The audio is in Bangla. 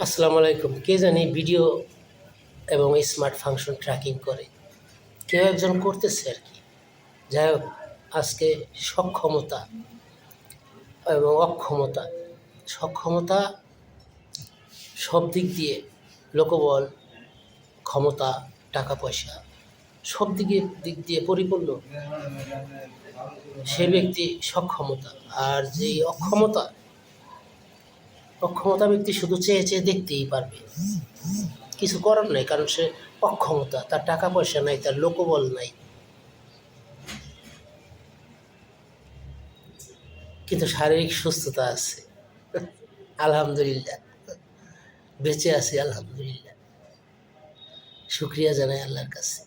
আসসালামু আলাইকুম। কে জানি ভিডিও এবং স্মার্ট ফাংশন ট্র্যাকিং করে, কেউ একজন করতেছে আর কি। যাই হোক, আজকে সক্ষমতা এবং অক্ষমতা, সক্ষমতা সব দিক দিয়ে, লোকবল, ক্ষমতা, টাকা পয়সা সব দিক দিয়ে পরিপূর্ণ সে ব্যক্তি সক্ষমতা। আর যে অক্ষমতা, অক্ষমতা ব্যক্তি শুধু চেয়ে চেয়ে দেখতেই পারবে, কিছু করার নাই, কারণ সে অক্ষমতা, তার টাকা পয়সা নাই, তার লোকবল নাই, কিন্তু শারীরিক সুস্থতা আছে। আলহামদুলিল্লাহ, বেঁচে আছি, আলহামদুলিল্লাহ, শুক্রিয়া জানাই আল্লাহর কাছে।